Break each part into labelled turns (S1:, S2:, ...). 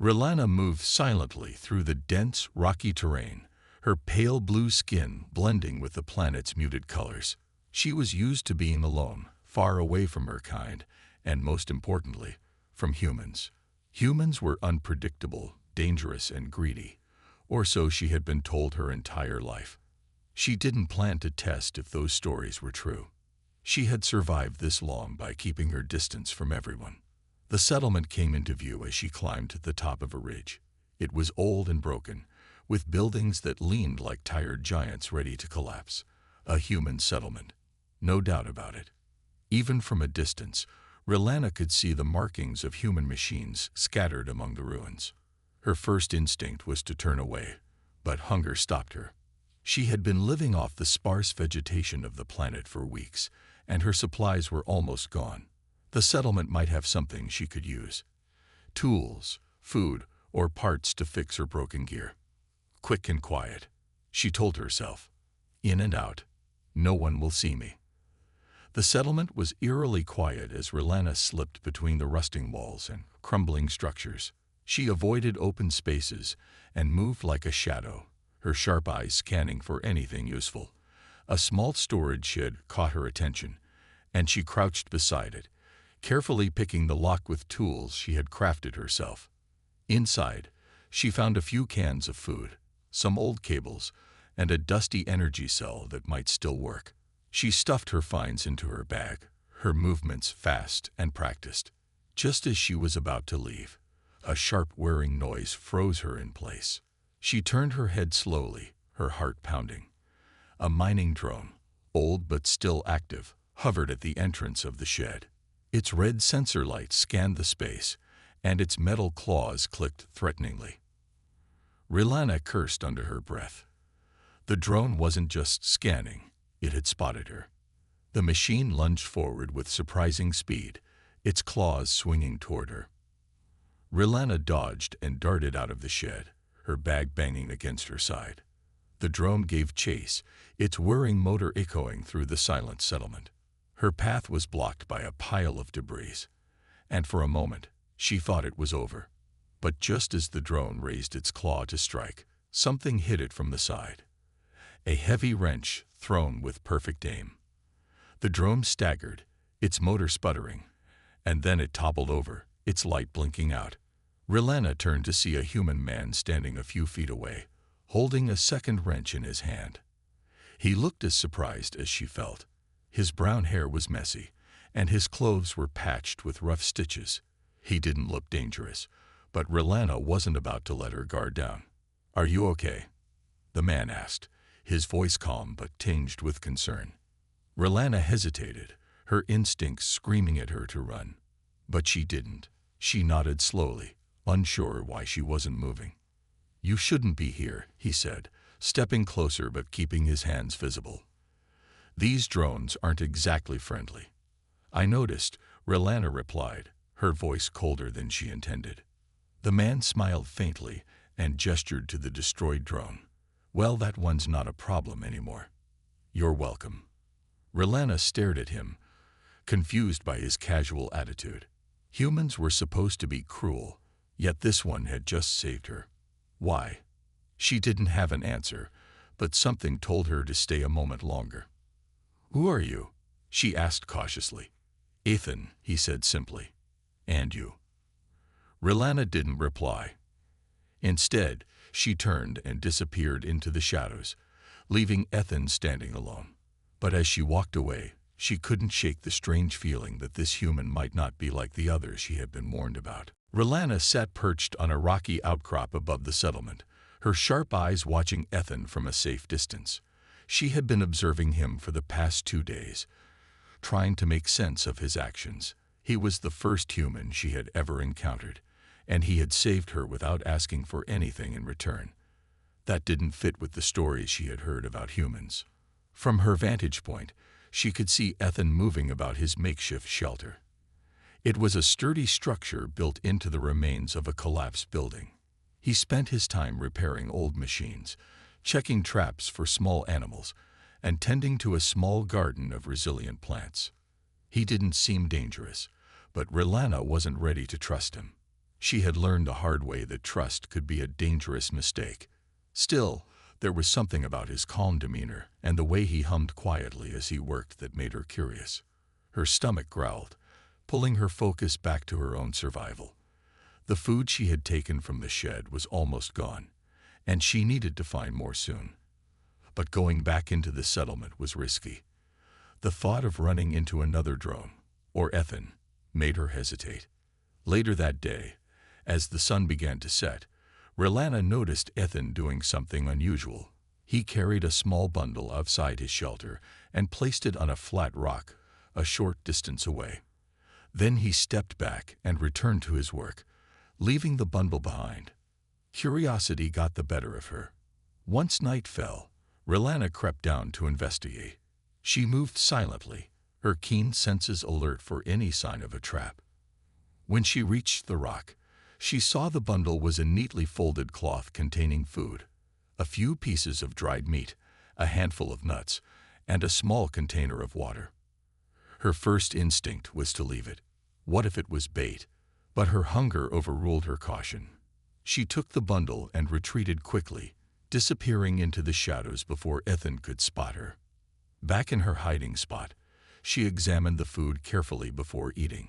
S1: Rilana moved silently through the dense, rocky terrain, her pale blue skin blending with the planet's muted colors. She was used to being alone, far away from her kind, and most importantly, from humans. Humans were unpredictable, dangerous, and greedy, or so she had been told her entire life. She didn't plan to test if those stories were true. She had survived this long by keeping her distance from everyone. The settlement came into view as she climbed to the top of a ridge. It was old and broken, with buildings that leaned like tired giants ready to collapse. A human settlement. No doubt about it. Even from a distance, Rilana could see the markings of human machines scattered among the ruins. Her first instinct was to turn away, but hunger stopped her. She had been living off the sparse vegetation of the planet for weeks, and her supplies were almost gone. The settlement might have something she could use. Tools, food, or parts to fix her broken gear. Quick and quiet, she told herself. In and out. No one will see me. The settlement was eerily quiet as Rilana slipped between the rusting walls and crumbling structures. She avoided open spaces and moved like a shadow, her sharp eyes scanning for anything useful. A small storage shed caught her attention, and she crouched beside it, carefully picking the lock with tools she had crafted herself. Inside, she found a few cans of food, some old cables, and a dusty energy cell that might still work. She stuffed her finds into her bag, her movements fast and practiced. Just as she was about to leave, a sharp whirring noise froze her in place. She turned her head slowly, her heart pounding. A mining drone, old but still active, hovered at the entrance of the shed. Its red sensor light scanned the space, and its metal claws clicked threateningly. Rilana cursed under her breath. The drone wasn't just scanning, it had spotted her. The machine lunged forward with surprising speed, its claws swinging toward her. Rilana dodged and darted out of the shed, her bag banging against her side. The drone gave chase, its whirring motor echoing through the silent settlement. Her path was blocked by a pile of debris, and for a moment, she thought it was over. But just as the drone raised its claw to strike, something hit it from the side. A heavy wrench thrown with perfect aim. The drone staggered, its motor sputtering, and then it toppled over, its light blinking out. Rilana turned to see a human man standing a few feet away, holding a second wrench in his hand. He looked as surprised as she felt. His brown hair was messy, and his clothes were patched with rough stitches. He didn't look dangerous, but Rilana wasn't about to let her guard down. "Are you okay?" the man asked, his voice calm but tinged with concern. Rilana hesitated, her instincts screaming at her to run. But she didn't. She nodded slowly, unsure why she wasn't moving. "You shouldn't be here," he said, stepping closer but keeping his hands visible. "These drones aren't exactly friendly." "I noticed," Rilana replied, her voice colder than she intended. The man smiled faintly and gestured to the destroyed drone. "Well, that one's not a problem anymore. You're welcome." Rilana stared at him, confused by his casual attitude. Humans were supposed to be cruel, yet this one had just saved her. Why? She didn't have an answer, but something told her to stay a moment longer. "Who are you?" she asked cautiously. "Ethan," he said simply. "And you?" Rilana didn't reply. Instead, she turned and disappeared into the shadows, leaving Ethan standing alone. But as she walked away, she couldn't shake the strange feeling that this human might not be like the others she had been warned about. Rilana sat perched on a rocky outcrop above the settlement, her sharp eyes watching Ethan from a safe distance. She had been observing him for the past 2 days, trying to make sense of his actions. He was the first human she had ever encountered, and he had saved her without asking for anything in return. That didn't fit with the stories she had heard about humans. From her vantage point, she could see Ethan moving about his makeshift shelter. It was a sturdy structure built into the remains of a collapsed building. He spent his time repairing old machines, checking traps for small animals, and tending to a small garden of resilient plants. He didn't seem dangerous, but Rilana wasn't ready to trust him. She had learned the hard way that trust could be a dangerous mistake. Still, there was something about his calm demeanor and the way he hummed quietly as he worked that made her curious. Her stomach growled, pulling her focus back to her own survival. The food she had taken from the shed was almost gone, and she needed to find more soon. But going back into the settlement was risky. The thought of running into another drone, or Ethan, made her hesitate. Later that day, as the sun began to set, Rilana noticed Ethan doing something unusual. He carried a small bundle outside his shelter and placed it on a flat rock a short distance away. Then he stepped back and returned to his work, leaving the bundle behind. Curiosity got the better of her. Once night fell, Rilana crept down to investigate. She moved silently, her keen senses alert for any sign of a trap. When she reached the rock, she saw the bundle was a neatly folded cloth containing food, a few pieces of dried meat, a handful of nuts, and a small container of water. Her first instinct was to leave it. What if it was bait? But her hunger overruled her caution. She took the bundle and retreated quickly, disappearing into the shadows before Ethan could spot her. Back in her hiding spot, she examined the food carefully before eating.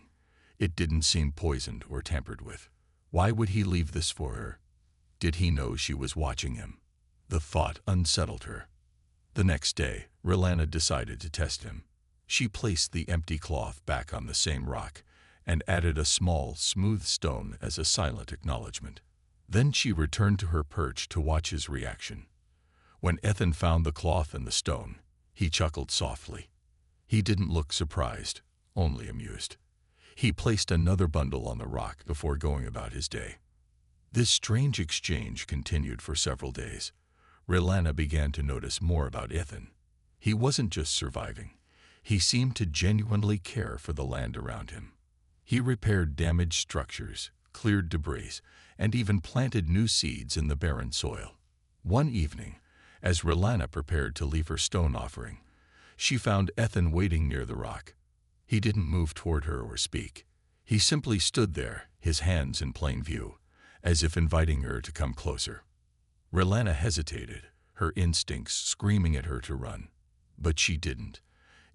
S1: It didn't seem poisoned or tampered with. Why would he leave this for her? Did he know she was watching him? The thought unsettled her. The next day, Rilana decided to test him. She placed the empty cloth back on the same rock and added a small, smooth stone as a silent acknowledgement. Then she returned to her perch to watch his reaction. When Ethan found the cloth and the stone, he chuckled softly. He didn't look surprised, only amused. He placed another bundle on the rock before going about his day. This strange exchange continued for several days. Rilana began to notice more about Ethan. He wasn't just surviving. He seemed to genuinely care for the land around him. He repaired damaged structures, cleared debris, and even planted new seeds in the barren soil. One evening, as Rilana prepared to leave her stone offering, she found Ethan waiting near the rock. He didn't move toward her or speak. He simply stood there, his hands in plain view, as if inviting her to come closer. Rilana hesitated, her instincts screaming at her to run. But she didn't.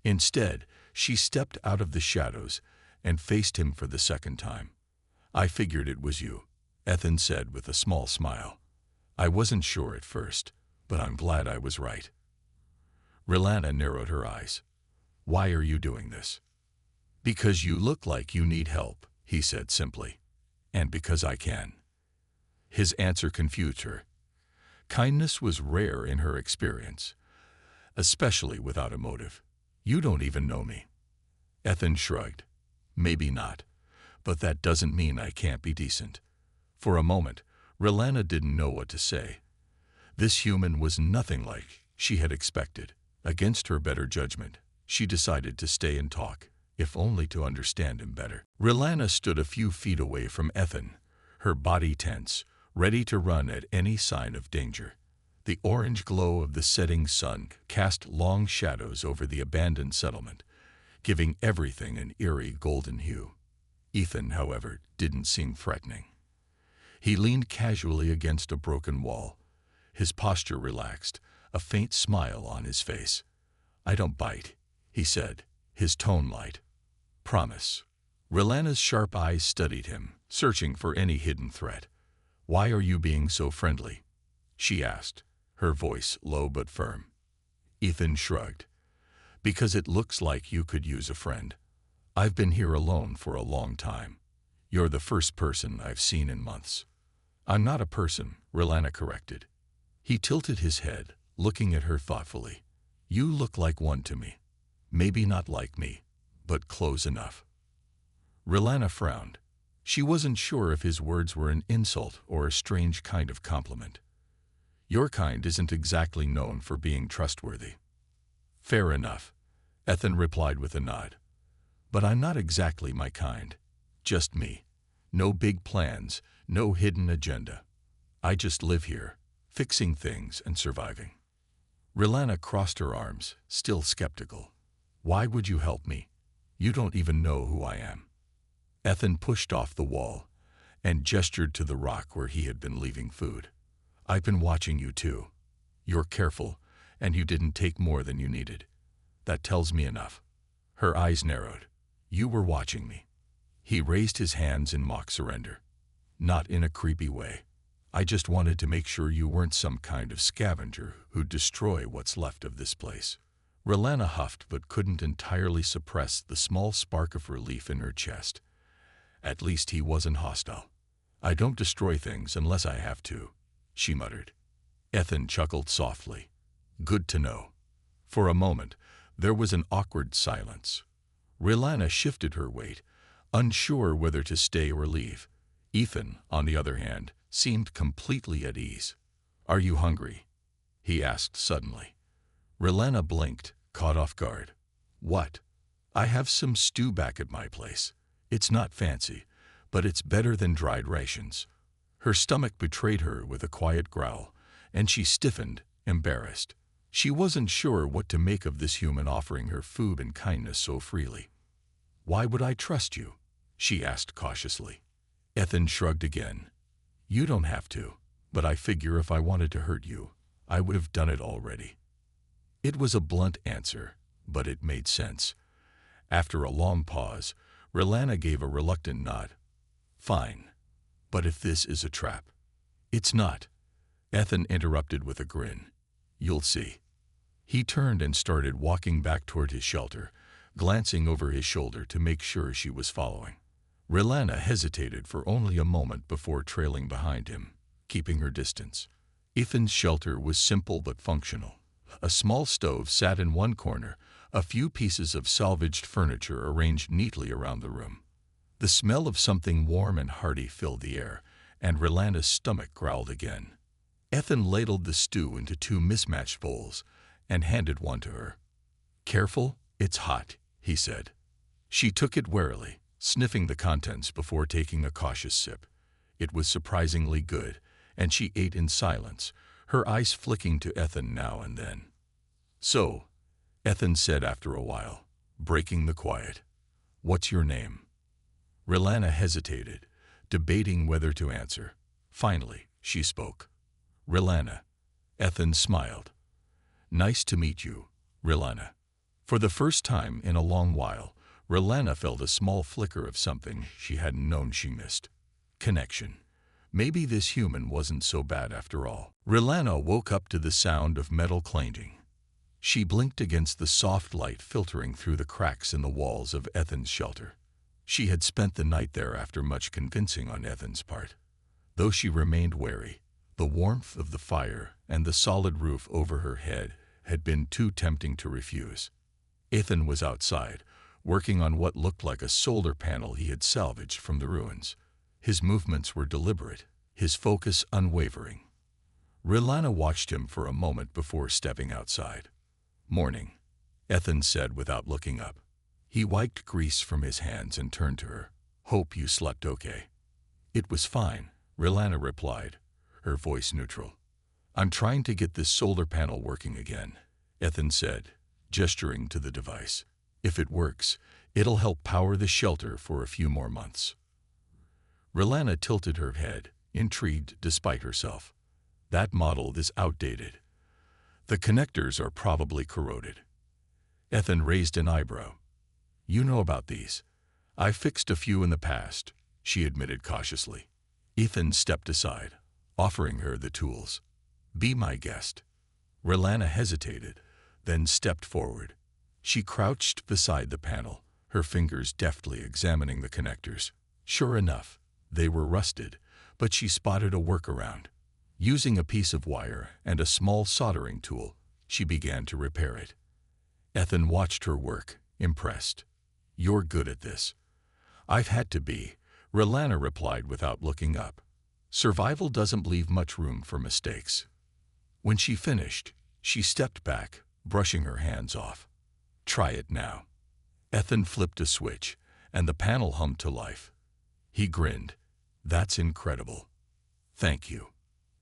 S1: Instead, she stepped out of the shadows and faced him for the second time. "I figured it was you," Ethan said with a small smile. "I wasn't sure at first, but I'm glad I was right." Rilana narrowed her eyes. "Why are you doing this?" "Because you look like you need help," he said simply. "And because I can." His answer confused her. Kindness was rare in her experience, especially without a motive. "You don't even know me." Ethan shrugged. "Maybe not, but that doesn't mean I can't be decent." For a moment, Rilana didn't know what to say. This human was nothing like she had expected. Against her better judgment, she decided to stay and talk, if only to understand him better. Rilana stood a few feet away from Ethan, her body tense, ready to run at any sign of danger. The orange glow of the setting sun cast long shadows over the abandoned settlement, giving everything an eerie golden hue. Ethan, however, didn't seem threatening. He leaned casually against a broken wall, his posture relaxed, a faint smile on his face. "I don't bite," he said, his tone light. "Promise." Rilana's sharp eyes studied him, searching for any hidden threat. "Why are you being so friendly?" she asked, her voice low but firm. Ethan shrugged. "Because it looks like you could use a friend. I've been here alone for a long time. You're the first person I've seen in months." "I'm not a person," Rilana corrected. He tilted his head, looking at her thoughtfully. "You look like one to me. Maybe not like me, but close enough." Rilana frowned. She wasn't sure if his words were an insult or a strange kind of compliment. "Your kind isn't exactly known for being trustworthy." "Fair enough," Ethan replied with a nod. "But I'm not exactly my kind. Just me. No big plans, no hidden agenda. I just live here, fixing things and surviving." Rilana crossed her arms, still skeptical. "Why would you help me? You don't even know who I am." Ethan pushed off the wall, and gestured to the rock where he had been leaving food. "I've been watching you too. You're careful, and you didn't take more than you needed. That tells me enough." Her eyes narrowed. "You were watching me." He raised his hands in mock surrender. "Not in a creepy way. I just wanted to make sure you weren't some kind of scavenger who'd destroy what's left of this place." Relana huffed but couldn't entirely suppress the small spark of relief in her chest. At least he wasn't hostile. "I don't destroy things unless I have to," she muttered. Ethan chuckled softly. "Good to know." For a moment, there was an awkward silence. Relana shifted her weight, unsure whether to stay or leave. Ethan, on the other hand, seemed completely at ease. "Are you hungry?" he asked suddenly. Relana blinked, caught off guard. "What?" "I have some stew back at my place. It's not fancy, but it's better than dried rations." Her stomach betrayed her with a quiet growl, and she stiffened, embarrassed. She wasn't sure what to make of this human offering her food and kindness so freely. "Why would I trust you?" she asked cautiously. Ethan shrugged again. "You don't have to, but I figure if I wanted to hurt you, I would have done it already." It was a blunt answer, but it made sense. After a long pause, Relana gave a reluctant nod. "Fine. But if this is a trap—" "It's not," Ethan interrupted with a grin. "You'll see." He turned and started walking back toward his shelter, glancing over his shoulder to make sure she was following. Relana hesitated for only a moment before trailing behind him, keeping her distance. Ethan's shelter was simple but functional. A small stove sat in one corner, a few pieces of salvaged furniture arranged neatly around the room. The smell of something warm and hearty filled the air, and Relana's stomach growled again. Ethan ladled the stew into two mismatched bowls and handed one to her. "Careful, it's hot," he said. She took it warily, sniffing the contents before taking a cautious sip. It was surprisingly good, and she ate in silence, her eyes flicking to Ethan now and then. "So," Ethan said after a while, breaking the quiet, "what's your name?" Relana hesitated, debating whether to answer. Finally, she spoke. "Relana." Ethan smiled. "Nice to meet you, Relana." For the first time in a long while, Relana felt a small flicker of something she hadn't known she missed. Connection. Maybe this human wasn't so bad after all. Relana woke up to the sound of metal clanking. She blinked against the soft light filtering through the cracks in the walls of Ethan's shelter. She had spent the night there after much convincing on Ethan's part. Though she remained wary, the warmth of the fire and the solid roof over her head had been too tempting to refuse. Ethan was outside, working on what looked like a solar panel he had salvaged from the ruins. His movements were deliberate, his focus unwavering. Relana watched him for a moment before stepping outside. "Morning," Ethan said without looking up. He wiped grease from his hands and turned to her. "Hope you slept okay." "It was fine," Relana replied, her voice neutral. "I'm trying to get this solar panel working again," Ethan said, gesturing to the device. "If it works, it'll help power the shelter for a few more months." Relana tilted her head, intrigued despite herself. "That model is outdated. The connectors are probably corroded." Ethan raised an eyebrow. "You know about these." "I fixed a few in the past," she admitted cautiously. Ethan stepped aside, offering her the tools. "Be my guest." Relana hesitated, then stepped forward. She crouched beside the panel, her fingers deftly examining the connectors. Sure enough, they were rusted, but she spotted a workaround. Using a piece of wire and a small soldering tool, she began to repair it. Ethan watched her work, impressed. "You're good at this." "I've had to be," Relana replied without looking up. "Survival doesn't leave much room for mistakes." When she finished, she stepped back, brushing her hands off. "Try it now." Ethan flipped a switch, and the panel hummed to life. He grinned. "That's incredible." "Thank you."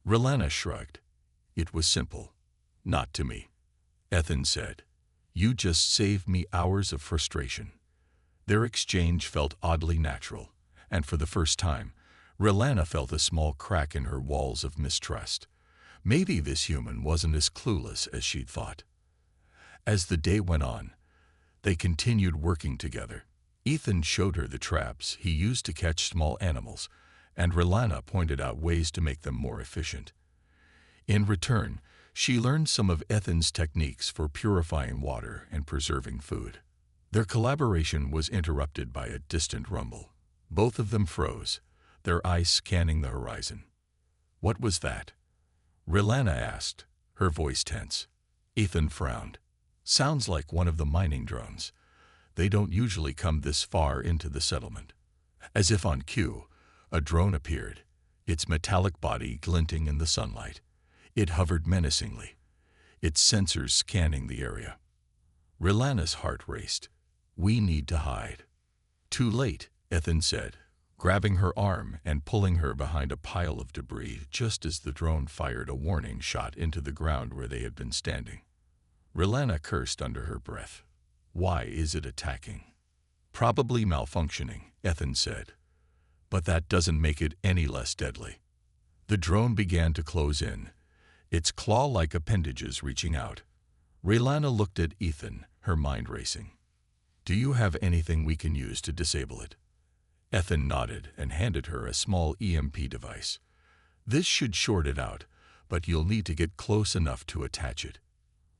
S1: Relana shrugged. "It was simple." "Not to me," Ethan said. "You just saved me hours of frustration." Their exchange felt oddly natural, and for the first time, Rilana felt a small crack in her walls of mistrust. Maybe this human wasn't as clueless as she'd thought. As the day went on, they continued working together. Ethan showed her the traps he used to catch small animals, and Rilana pointed out ways to make them more efficient. In return, she learned some of Ethan's techniques for purifying water and preserving food. Their collaboration was interrupted by a distant rumble. Both of them froze, their eyes scanning the horizon. "What was that?" Rilana asked, her voice tense. Ethan frowned. "Sounds like one of the mining drones. They don't usually come this far into the settlement." As if on cue, a drone appeared, its metallic body glinting in the sunlight. It hovered menacingly, its sensors scanning the area. Rilana's heart raced. "We need to hide." "Too late," Ethan said, grabbing her arm and pulling her behind a pile of debris just as the drone fired a warning shot into the ground where they had been standing. Rilana cursed under her breath. "Why is it attacking?" "Probably malfunctioning," Ethan said. "But that doesn't make it any less deadly." The drone began to close in, its claw-like appendages reaching out. Rilana looked at Ethan, her mind racing. "Do you have anything we can use to disable it?" Ethan nodded and handed her a small EMP device. "This should short it out, but you'll need to get close enough to attach it."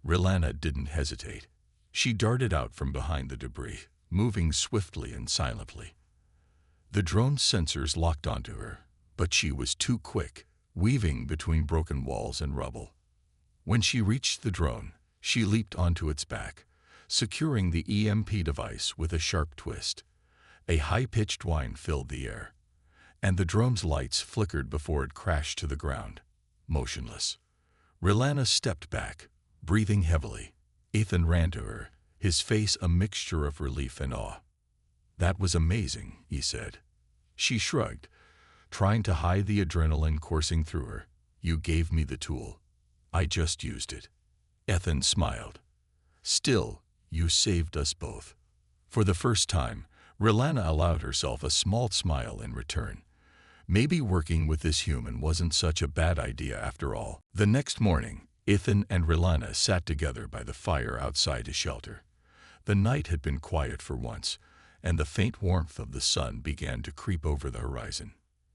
S1: Rilana didn't hesitate. She darted out from behind the debris, moving swiftly and silently. The drone's sensors locked onto her, but she was too quick, weaving between broken walls and rubble. When she reached the drone, she leaped onto its back, securing the EMP device with a sharp twist. A high-pitched whine filled the air, and the drone's lights flickered before it crashed to the ground, motionless. Rilana stepped back, breathing heavily. Ethan ran to her, his face a mixture of relief and awe. "That was amazing," he said. She shrugged, trying to hide the adrenaline coursing through her. "You gave me the tool. I just used it." Ethan smiled. "Still, you saved us both." For the first time, Rilana allowed herself a small smile in return. Maybe working with this human wasn't such a bad idea after all. The next morning, Ethan and Rilana sat together by the fire outside his shelter. The night had been quiet for once, and the faint warmth of the sun began to creep over the horizon.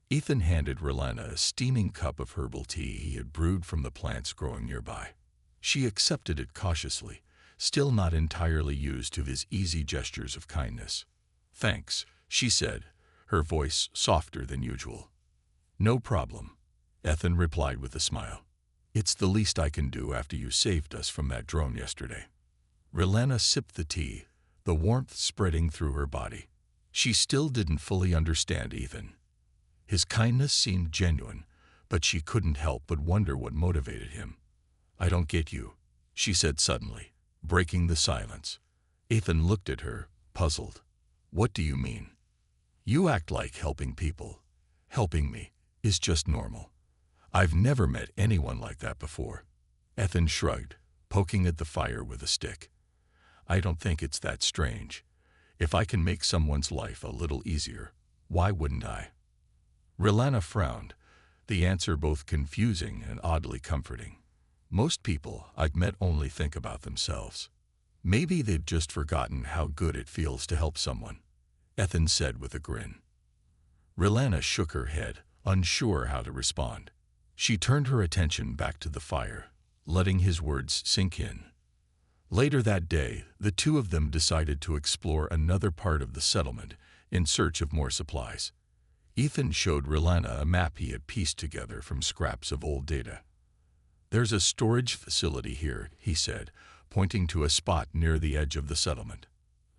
S1: Ethan handed Rilana a steaming cup of herbal tea he had brewed from the plants growing nearby. She accepted it cautiously, still not entirely used to his easy gestures of kindness. "Thanks," she said, her voice softer than usual. "No problem," Ethan replied with a smile. "It's the least I can do after you saved us from that drone yesterday." Rilana sipped the tea, the warmth spreading through her body. She still didn't fully understand Ethan. His kindness seemed genuine, but she couldn't help but wonder what motivated him. "I don't get you," she said suddenly, breaking the silence. Ethan looked at her, puzzled. "What do you mean?" "You act like helping people. Helping me is just normal. I've never met anyone like that before." Ethan shrugged, poking at the fire with a stick. "I don't think it's that strange. If I can make someone's life a little easier, why wouldn't I?" Rilana frowned, the answer both confusing and oddly comforting. "Most people I've met only think about themselves. Maybe they've just forgotten how good it feels to help someone," Ethan said with a grin. Rilana shook her head, unsure how to respond. She turned her attention back to the fire, letting his words sink in. Later that day, the two of them decided to explore another part of the settlement in search of more supplies. Ethan showed Rilana a map he had pieced together from scraps of old data. "There's a storage facility here," he said, pointing to a spot near the edge of the settlement.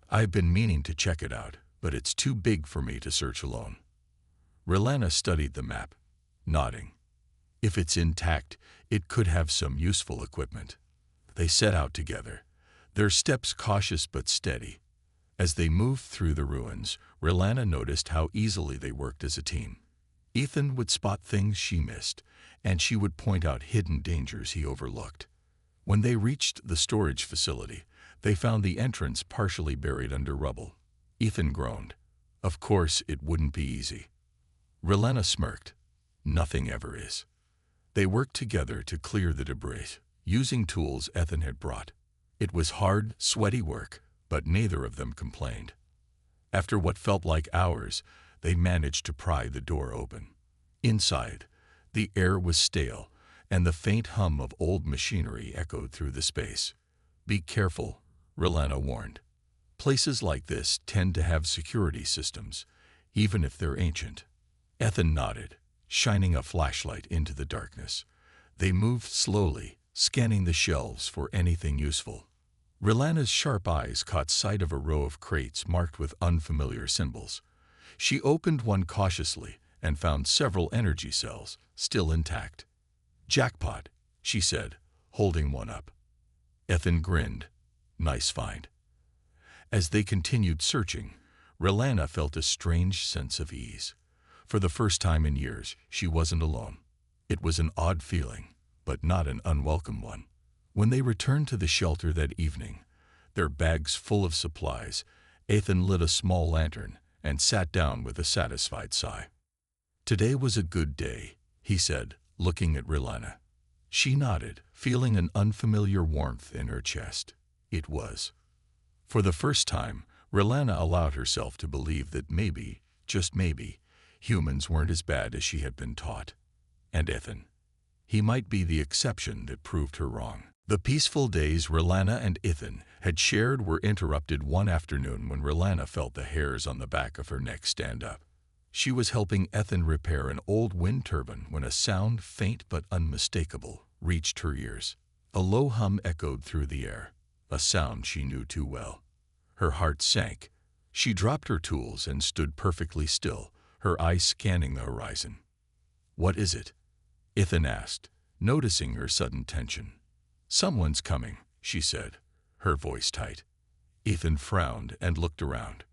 S1: "I've been meaning to check it out, but it's too big for me to search alone." Rilana studied the map, nodding. If it's intact, it could have some useful equipment. They set out together, their steps cautious but steady. As they moved through the ruins, Rilana noticed how easily they worked as a team. Ethan would spot things she missed, and she would point out hidden dangers he overlooked. When they reached the storage facility, they found the entrance partially buried under rubble. Ethan groaned. Of course, it wouldn't be easy. Relena smirked. Nothing ever is. They worked together to clear the debris, using tools Ethan had brought. It was hard, sweaty work, but neither of them complained. After what felt like hours, they managed to pry the door open. Inside, the air was stale, and the faint hum of old machinery echoed through the space. "Be careful," Relena warned. "Places like this tend to have security systems, even if they're ancient." Ethan nodded, shining a flashlight into the darkness. They moved slowly, scanning the shelves for anything useful. Rilena's sharp eyes caught sight of a row of crates marked with unfamiliar symbols. She opened one cautiously and found several energy cells, still intact. "Jackpot," she said, holding one up. Ethan grinned. "Nice find." As they continued searching, Rilena felt a strange sense of ease. For the first time in years, she wasn't alone. It was an odd feeling, but not an unwelcome one. When they returned to the shelter that evening, their bags full of supplies, Ethan lit a small lantern and sat down with a satisfied sigh. "Today was a good day," he said, looking at Rilena. She nodded, feeling an unfamiliar warmth in her chest. It was. For the first time, Rilena allowed herself to believe that maybe, just maybe, humans weren't as bad as she had been taught. And Ethan. He might be the exception that proved her wrong. The peaceful days Rilena and Ethan had shared were interrupted one afternoon when Rilena felt the hairs on the back of her neck stand up. She was helping Ethan repair an old wind turbine when a sound, faint but unmistakable, reached her ears. A low hum echoed through the air, a sound she knew too well. Her heart sank. She dropped her tools and stood perfectly still, her eyes scanning the horizon. "What is it?" Ethan asked, noticing her sudden tension. "Someone's coming," she said, her voice tight. Ethan frowned and looked around.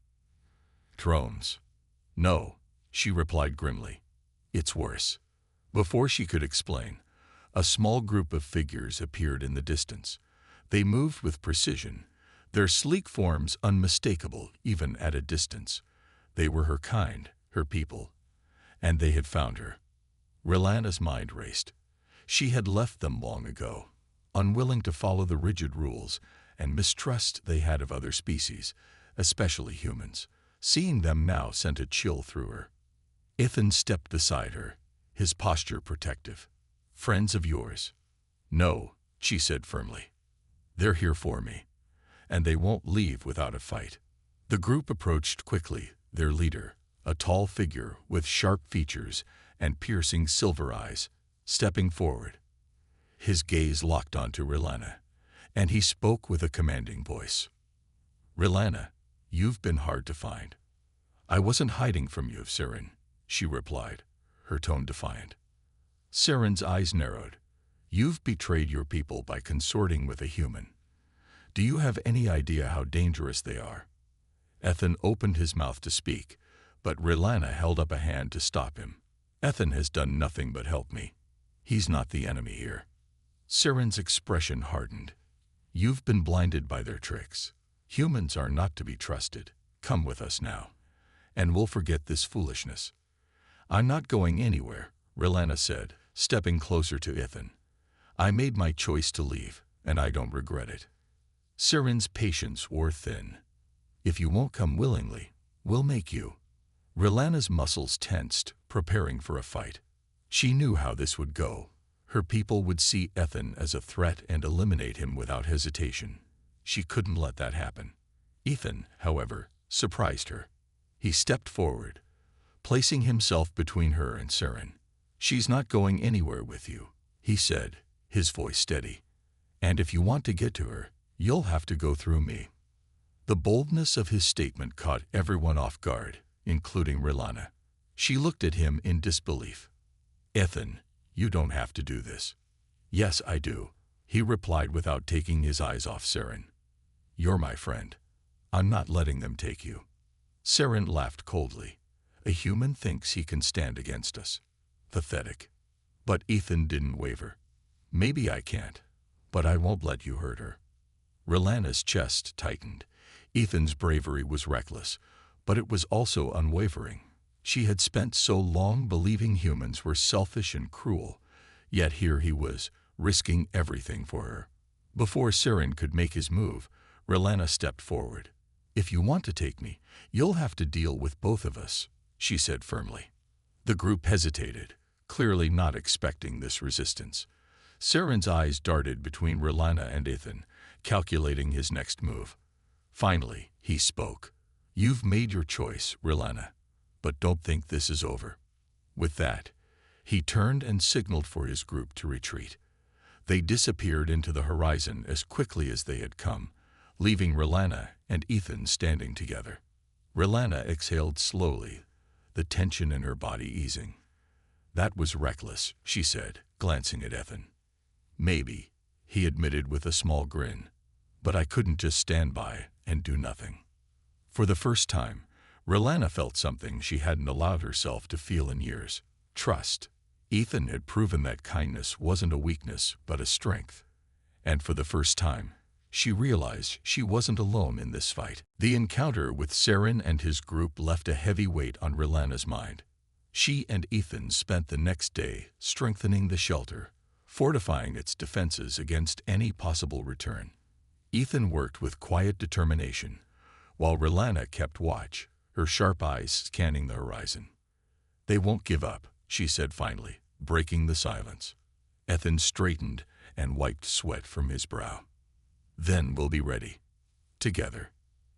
S1: "Drones." "No," she replied grimly. "It's worse." Before she could explain, a small group of figures appeared in the distance. They moved with precision, their sleek forms unmistakable even at a distance. They were her kind, her people, and they had found her. Rilena's mind raced. She had left them long ago, unwilling to follow the rigid rules and mistrust they had of other species, especially humans. Seeing them now sent a chill through her. Ethan stepped beside her, his posture protective. "Friends of yours?" "No," she said firmly. "They're here for me, and they won't leave without a fight." The group approached quickly, their leader, a tall figure with sharp features and piercing silver eyes, stepping forward. His gaze locked onto Rilena, and he spoke with a commanding voice. "Rilena, you've been hard to find." "I wasn't hiding from you, Siren," she replied, her tone defiant. Siren's eyes narrowed. "You've betrayed your people by consorting with a human. Do you have any idea how dangerous they are?" Ethan opened his mouth to speak, but Rilena held up a hand to stop him. "Ethan has done nothing but help me. He's not the enemy here." Siren's expression hardened. "You've been blinded by their tricks. Humans are not to be trusted. Come with us now, and we'll forget this foolishness." "I'm not going anywhere," Rilena said, stepping closer to Ethan. "I made my choice to leave, and I don't regret it." Siren's patience wore thin. "If you won't come willingly, we'll make you." Rilena's muscles tensed, preparing for a fight. She knew how this would go. Her people would see Ethan as a threat and eliminate him without hesitation. She couldn't let that happen. Ethan, however, surprised her. He stepped forward, placing himself between her and Siren. "She's not going anywhere with you," he said, his voice steady. "And if you want to get to her, you'll have to go through me." The boldness of his statement caught everyone off guard, including Rilena. She looked at him in disbelief. "Ethan, you don't have to do this." "Yes, I do," he replied without taking his eyes off Siren. "You're my friend. I'm not letting them take you." Siren laughed coldly. "A human thinks he can stand against us. Pathetic." But Ethan didn't waver. "Maybe I can't, but I won't let you hurt her." Rilena's chest tightened. Ethan's bravery was reckless, but it was also unwavering. She had spent so long believing humans were selfish and cruel, yet here he was, risking everything for her. Before Siren could make his move, Relana stepped forward. "If you want to take me, you'll have to deal with both of us," she said firmly. The group hesitated, clearly not expecting this resistance. Siren's eyes darted between Relana and Ethan, calculating his next move. Finally, he spoke. "You've made your choice, Relana, but don't think this is over." With that, he turned and signaled for his group to retreat. They disappeared into the horizon as quickly as they had come, leaving Relana and Ethan standing together. Relana exhaled slowly, the tension in her body easing. "That was reckless," she said, glancing at Ethan. "Maybe," he admitted with a small grin, "but I couldn't just stand by and do nothing." For the first time, Relana felt something she hadn't allowed herself to feel in years: trust. Ethan had proven that kindness wasn't a weakness but a strength. And for the first time, she realized she wasn't alone in this fight. The encounter with Siren and his group left a heavy weight on Relana's mind. She and Ethan spent the next day strengthening the shelter, fortifying its defenses against any possible return. Ethan worked with quiet determination, while Relana kept watch, her sharp eyes scanning the horizon. "They won't give up," she said finally, breaking the silence. Ethan straightened and wiped sweat from his brow. "Then we'll be ready. Together."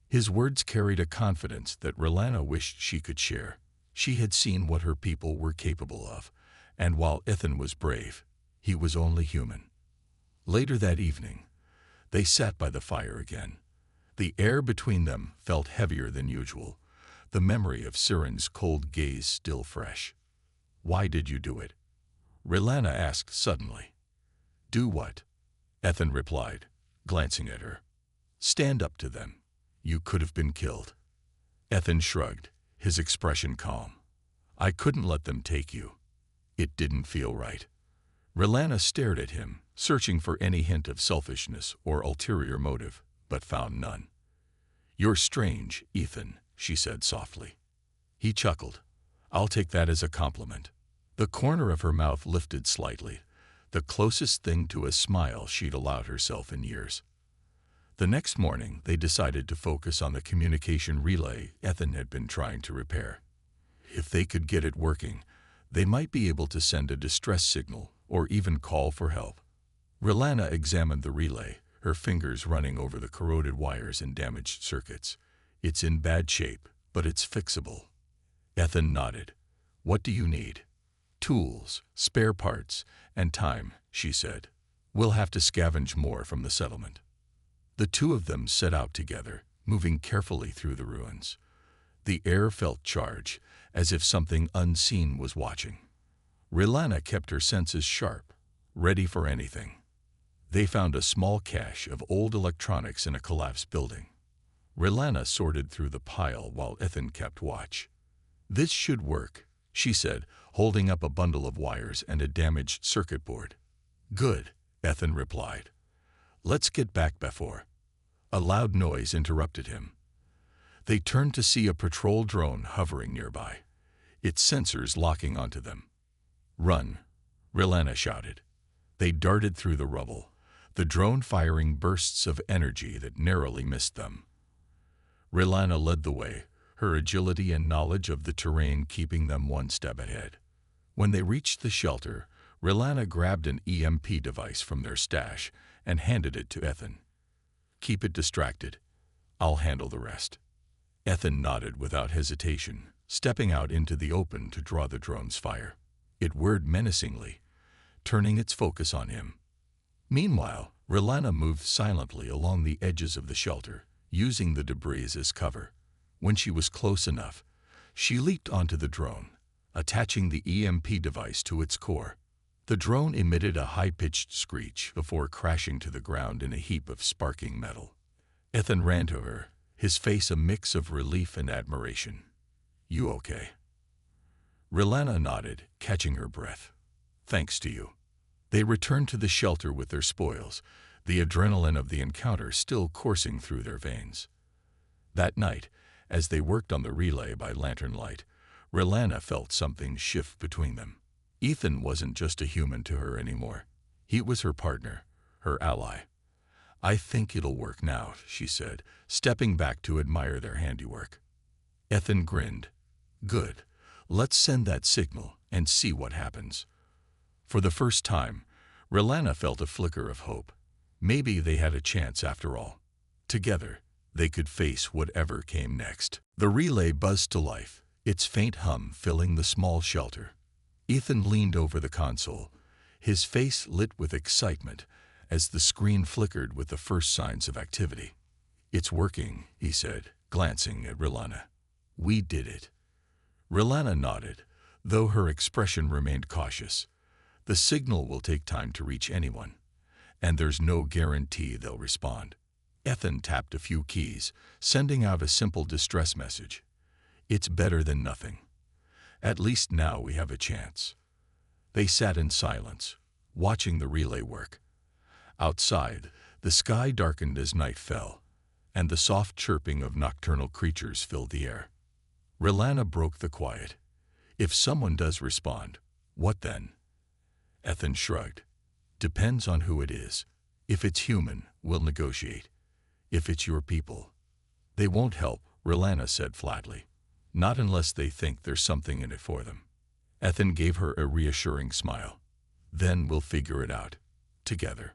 S1: His words carried a confidence that Relana wished she could share. She had seen what her people were capable of, and while Ethan was brave, he was only human. Later that evening, they sat by the fire again. The air between them felt heavier than usual, the memory of Siren's cold gaze still fresh. "Why did you do it?" Relana asked suddenly. "Do what?" Ethan replied, glancing at her. "Stand up to them. You could have been killed." Ethan shrugged, his expression calm. "I couldn't let them take you. It didn't feel right." Relana stared at him, searching for any hint of selfishness or ulterior motive, but found none. "You're strange, Ethan," she said softly. He chuckled. "I'll take that as a compliment." The corner of her mouth lifted slightly, the closest thing to a smile she'd allowed herself in years. The next morning, they decided to focus on the communication relay Ethan had been trying to repair. If they could get it working, they might be able to send a distress signal or even call for help. Relana examined the relay, her fingers running over the corroded wires and damaged circuits. "It's in bad shape, but it's fixable." Ethan nodded. "What do you need?" "Tools, spare parts, and time," she said. "We'll have to scavenge more from the settlement." The two of them set out together, moving carefully through the ruins. The air felt charged, as if something unseen was watching. Relana kept her senses sharp, ready for anything. They found a small cache of old electronics in a collapsed building. Relana sorted through the pile while Ethan kept watch. "This should work," she said, holding up a bundle of wires and a damaged circuit board. "Good," Ethan replied. "Let's get back before." A loud noise interrupted him. They turned to see a patrol drone hovering nearby, its sensors locking onto them. "Run," Relana shouted. They darted through the rubble, the drone firing bursts of energy that narrowly missed them. Relana led the way, her agility and knowledge of the terrain keeping them one step ahead. When they reached the shelter, Relana grabbed an EMP device from their stash and handed it to Ethan. "Keep it distracted. I'll handle the rest." Ethan nodded without hesitation, stepping out into the open to draw the drone's fire. It whirred menacingly, turning its focus on him. Meanwhile, Relana moved silently along the edges of the shelter, using the debris as cover. When she was close enough, she leaped onto the drone, attaching the EMP device to its core. The drone emitted a high-pitched screech before crashing to the ground in a heap of sparking metal. Ethan ran to her, his face a mix of relief and admiration. "You okay?" Relana nodded, catching her breath. "Thanks to you." They returned to the shelter with their spoils, the adrenaline of the encounter still coursing through their veins. That night, as they worked on the relay by lantern light, Rilana felt something shift between them. Ethan wasn't just a human to her anymore. He was her partner, her ally. "I think it'll work now," she said, stepping back to admire their handiwork. Ethan grinned. "Good. Let's send that signal and see what happens." For the first time, Rilana felt a flicker of hope. Maybe they had a chance after all. Together, they could face whatever came next. The relay buzzed to life, its faint hum filling the small shelter. Ethan leaned over the console, his face lit with excitement as the screen flickered with the first signs of activity. "It's working," he said, glancing at Rilana. "We did it." Rilana nodded, though her expression remained cautious. The signal will take time to reach anyone, and there's no guarantee they'll respond. Ethan tapped a few keys, sending out a simple distress message. "It's better than nothing. At least now we have a chance." They sat in silence, watching the relay work. Outside, the sky darkened as night fell, and the soft chirping of nocturnal creatures filled the air. Rilana broke the quiet. "If someone does respond, what then?" Ethan shrugged. "Depends on who it is. If it's human, we'll negotiate. If it's your people, they won't help," Rilana said flatly. "Not unless they think there's something in it for them." Ethan gave her a reassuring smile. "Then we'll figure it out. Together."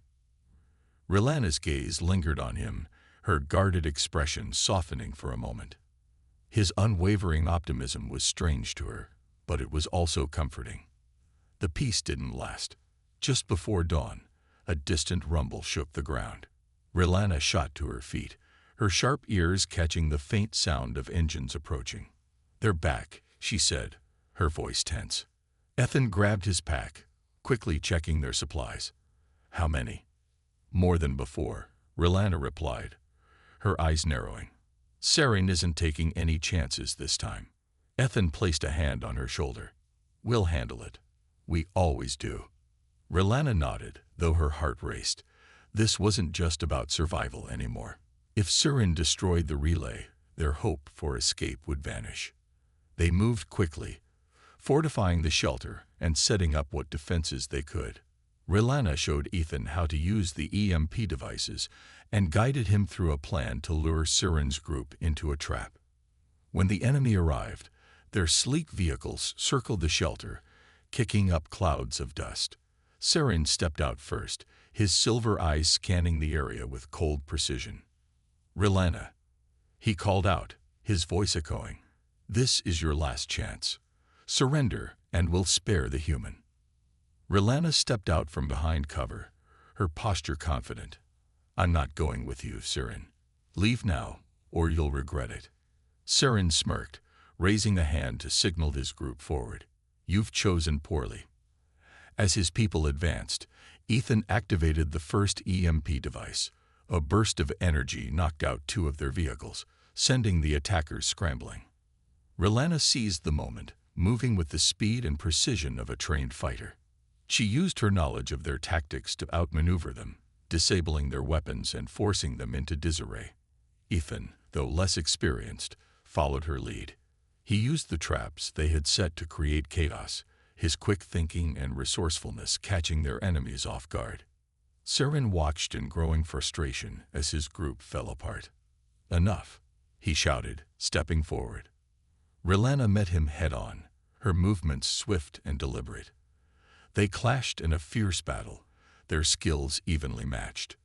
S1: Rilana's gaze lingered on him, her guarded expression softening for a moment. His unwavering optimism was strange to her, but it was also comforting. The peace didn't last. Just before dawn, a distant rumble shook the ground. Rilana shot to her feet, her sharp ears catching the faint sound of engines approaching. "They're back," she said, her voice tense. Ethan grabbed his pack, quickly checking their supplies. "How many?" "More than before," Rilana replied, her eyes narrowing. "Saren isn't taking any chances this time." Ethan placed a hand on her shoulder. "We'll handle it. We always do." Rilana nodded, though her heart raced. This wasn't just about survival anymore. If Saren destroyed the relay, their hope for escape would vanish. They moved quickly, fortifying the shelter and setting up what defenses they could. Rilana showed Ethan how to use the EMP devices and guided him through a plan to lure Saren's group into a trap. When the enemy arrived, their sleek vehicles circled the shelter, kicking up clouds of dust. Saren stepped out first, his silver eyes scanning the area with cold precision. "Rilana," he called out, his voice echoing. "This is your last chance. Surrender, and we'll spare the human." Rilana stepped out from behind cover, her posture confident. "I'm not going with you, Saren. Leave now, or you'll regret it." Saren smirked, raising a hand to signal his group forward. "You've chosen poorly." As his people advanced, Ethan activated the first EMP device. A burst of energy knocked out two of their vehicles, sending the attackers scrambling. Rilana seized the moment, moving with the speed and precision of a trained fighter. She used her knowledge of their tactics to outmaneuver them, disabling their weapons and forcing them into disarray. Ethan, though less experienced, followed her lead. He used the traps they had set to create chaos, his quick thinking and resourcefulness catching their enemies off guard. Saren watched in growing frustration as his group fell apart. "Enough," he shouted, stepping forward. Rilana met him head-on, her movements swift and deliberate. They clashed in a fierce battle, their skills evenly matched.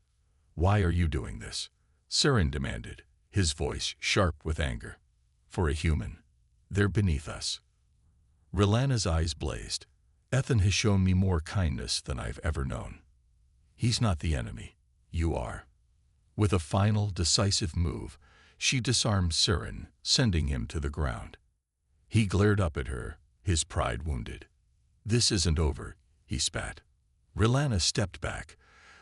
S1: "Why are you doing this?" Saren demanded, his voice sharp with anger. "For a human. They're beneath us." Rilana's eyes blazed. "Ethan has shown me more kindness than I've ever known. He's not the enemy. You are." With a final, decisive move, she disarmed Saren, sending him to the ground. He glared up at her, his pride wounded. "This isn't over," he spat. Rilana stepped back,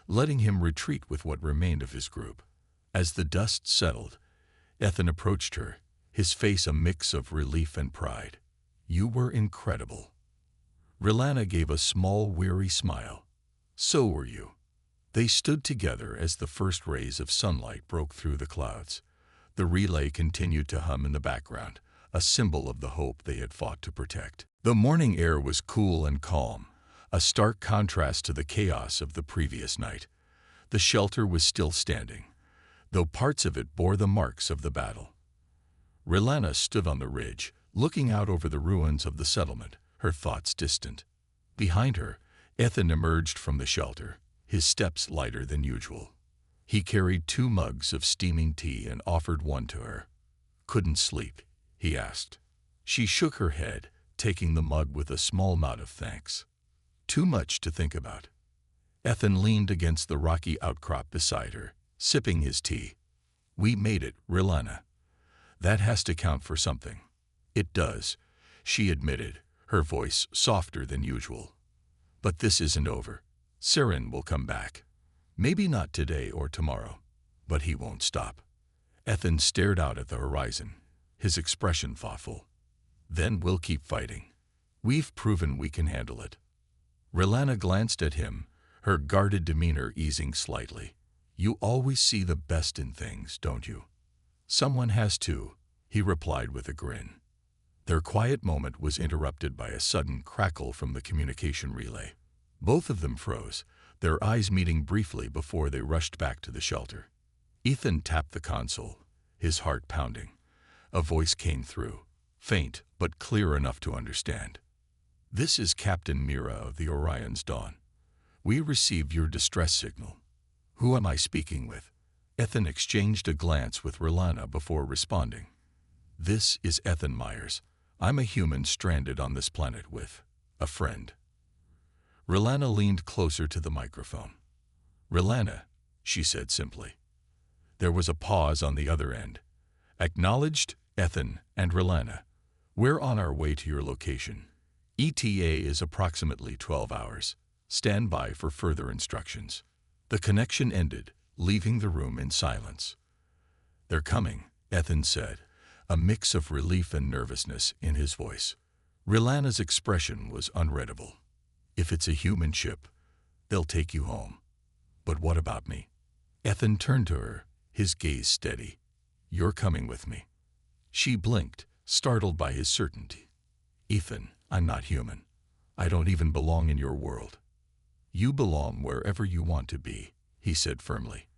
S1: letting him retreat with what remained of his group. As the dust settled, Ethan approached her, his face a mix of relief and pride. "You were incredible." Rilana gave a small, weary smile. "So were you." They stood together as the first rays of sunlight broke through the clouds. The relay continued to hum in the background, a symbol of the hope they had fought to protect. The morning air was cool and calm, a stark contrast to the chaos of the previous night. The shelter was still standing, though parts of it bore the marks of the battle. Rilana stood on the ridge, looking out over the ruins of the settlement, her thoughts distant. Behind her, Ethan emerged from the shelter, his steps lighter than usual. He carried 2 mugs of steaming tea and offered one to her. "Couldn't sleep?" he asked. She shook her head, taking the mug with a small nod of thanks. "Too much to think about." Ethan leaned against the rocky outcrop beside her, sipping his tea. "We made it, Rilana. That has to count for something." "It does," she admitted, her voice softer than usual. "But this isn't over. Siren will come back. Maybe not today or tomorrow, but he won't stop." Ethan stared out at the horizon, his expression thoughtful. "Then we'll keep fighting. We've proven we can handle it." Rilana glanced at him, her guarded demeanor easing slightly. "You always see the best in things, don't you?" "Someone has to," he replied with a grin. Their quiet moment was interrupted by a sudden crackle from the communication relay. Both of them froze, their eyes meeting briefly before they rushed back to the shelter. Ethan tapped the console, his heart pounding. A voice came through, faint but clear enough to understand. "This is Captain Mira of the Orion's Dawn. We received your distress signal." "Who am I speaking with?" Ethan exchanged a glance with Rilana before responding. "This is Ethan Myers. I'm a human stranded on this planet with a friend." Rilana leaned closer to the microphone. "Rilana," she said simply. There was a pause on the other end. "Acknowledged, Ethan and Rilana. We're on our way to your location. ETA is approximately 12 hours. Stand by for further instructions." The connection ended, leaving the room in silence. "They're coming," Ethan said, a mix of relief and nervousness in his voice. Rilana's expression was unreadable. "If it's a human ship, they'll take you home. But what about me?" Ethan turned to her, his gaze steady. "You're coming with me." She blinked, startled by his certainty. "Ethan, I'm not human. I don't even belong in your world." "You belong wherever you want to be," he said firmly.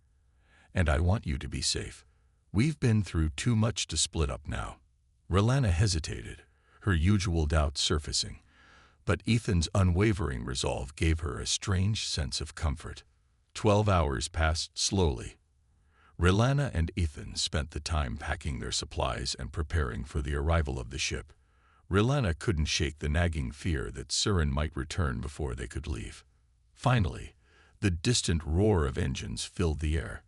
S1: "And I want you to be safe. We've been through too much to split up now." Rilana hesitated, her usual doubts surfacing, but Ethan's unwavering resolve gave her a strange sense of comfort. 12 hours passed slowly. Rilana and Ethan spent the time packing their supplies and preparing for the arrival of the ship. Rilana couldn't shake the nagging fear that Siren might return before they could leave. Finally, the distant roar of engines filled the air.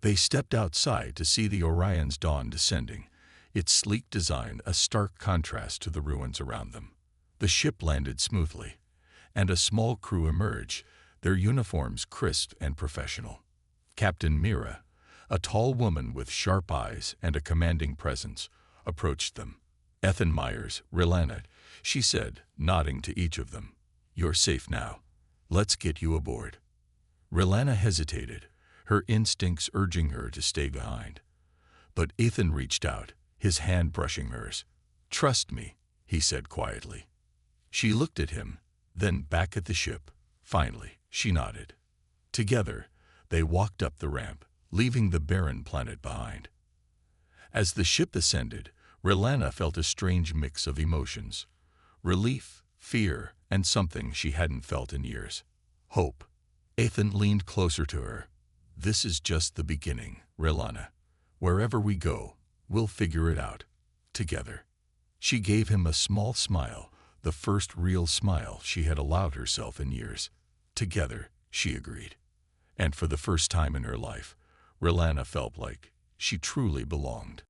S1: They stepped outside to see the Orion's Dawn descending, its sleek design a stark contrast to the ruins around them. The ship landed smoothly, and a small crew emerged, their uniforms crisp and professional. Captain Mira, a tall woman with sharp eyes and a commanding presence, approached them. "Ethan Myers, Rilana," she said, nodding to each of them. "You're safe now. Let's get you aboard." Rilana hesitated, her instincts urging her to stay behind. But Ethan reached out, his hand brushing hers. "Trust me," he said quietly. She looked at him, then back at the ship. Finally, she nodded. Together, they walked up the ramp, leaving the barren planet behind. As the ship ascended, Rilana felt a strange mix of emotions: relief, fear, and something she hadn't felt in years: hope. Ethan leaned closer to her. "This is just the beginning, Rilana. Wherever we go, we'll figure it out, together." She gave him a small smile, the first real smile she had allowed herself in years. "Together," she agreed. And for the first time in her life, Rilana felt like she truly belonged.